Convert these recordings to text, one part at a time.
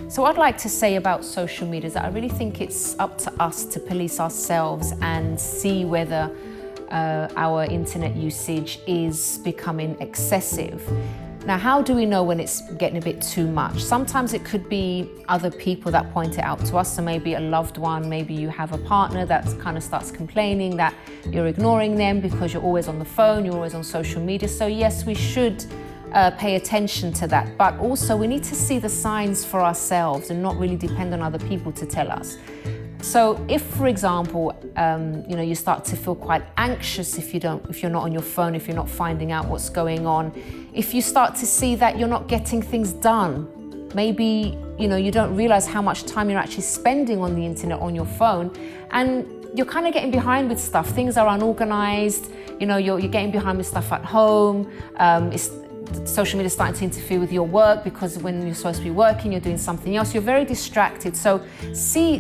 So what I'd like to say about social media is that I really think it's up to us to police ourselves and see whether our internet usage is becoming excessive. Now, how do we know when it's getting a bit too much? Sometimes it could be other people that point it out to us. So maybe a loved one, maybe you have a partner that kind of starts complaining that you're ignoring them because you're always on the phone, you're always on social media. So yes, we should pay attention to that. But also we need to see the signs for ourselves and not really depend on other people to tell us. So if, for example, you start to feel quite anxious if you're not on your phone, if you're not finding out what's going on, if you start to see that you're not getting things done, maybe you don't realize how much time you're actually spending on the internet on your phone, and you're kind of getting behind with stuff. Things are unorganized. You're getting behind with stuff at home. Social media is starting to interfere with your work because when you're supposed to be working, you're doing something else. You're very distracted. So see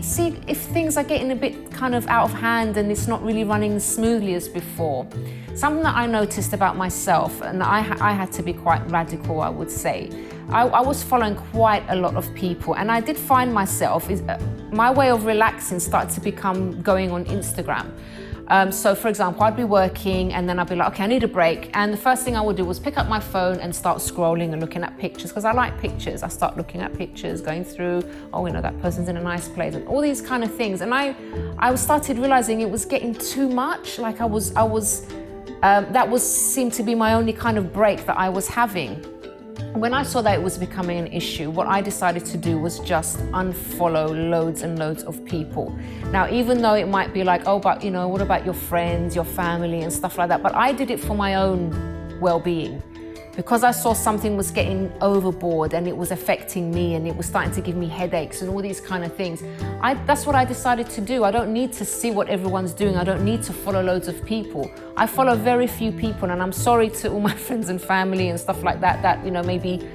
if things are getting a bit kind of out of hand and it's not really running as smoothly as before. Something that I noticed about myself, and I had to be quite radical, I would say. I was following quite a lot of people, and I did find myself, my way of relaxing started to become going on Instagram. So for example, I'd be working and then I'd be like, okay, I need a break. And the first thing I would do was pick up my phone and start scrolling and looking at pictures, because I like pictures. I start looking at pictures, going through, that person's in a nice place, and all these kind of things. And I started realizing it was getting too much. Like that seemed to be my only kind of break that I was having. When I saw that it was becoming an issue, what I decided to do was just unfollow loads and loads of people. Now, even though it might be like, oh, but what about your friends, your family and stuff like that? But I did it for my own well-being, because I saw something was getting overboard and it was affecting me and it was starting to give me headaches and all these kind of things. That's what I decided to do. I don't need to see what everyone's doing. I don't need to follow loads of people. I follow very few people, and I'm sorry to all my friends and family and stuff like that, maybe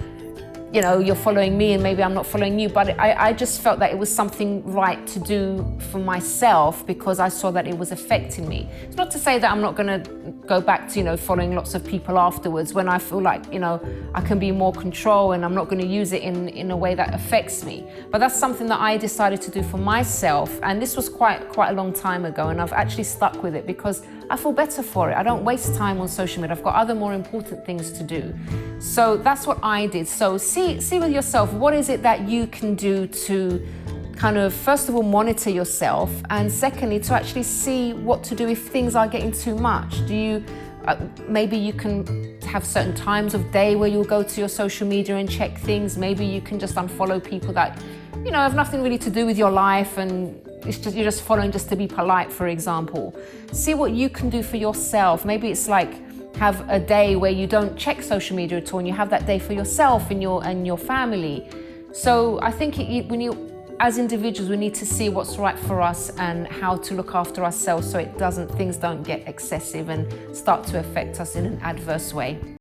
you're following me and maybe I'm not following you, but I just felt that it was something right to do for myself because I saw that it was affecting me. It's not to say that I'm not going to go back to, following lots of people afterwards when I feel like, I can be more control and I'm not going to use it in a way that affects me. But that's something that I decided to do for myself. And this was quite a long time ago, and I've actually stuck with it because I feel better for it. I don't waste time on social media. I've got other more important things to do. So that's what I did. So see with yourself, what is it that you can do to kind of, first of all, monitor yourself, and secondly, to actually see what to do if things are getting too much. Do you, maybe you can have certain times of day where you'll go to your social media and check things. Maybe you can just unfollow people that, have nothing really to do with your life, and you're just following just to be polite, for example. See what you can do for yourself. Maybe it's like, have a day where you don't check social media at all, and you have that day for yourself and your family. So I think as individuals, we need to see what's right for us and how to look after ourselves so things don't get excessive and start to affect us in an adverse way.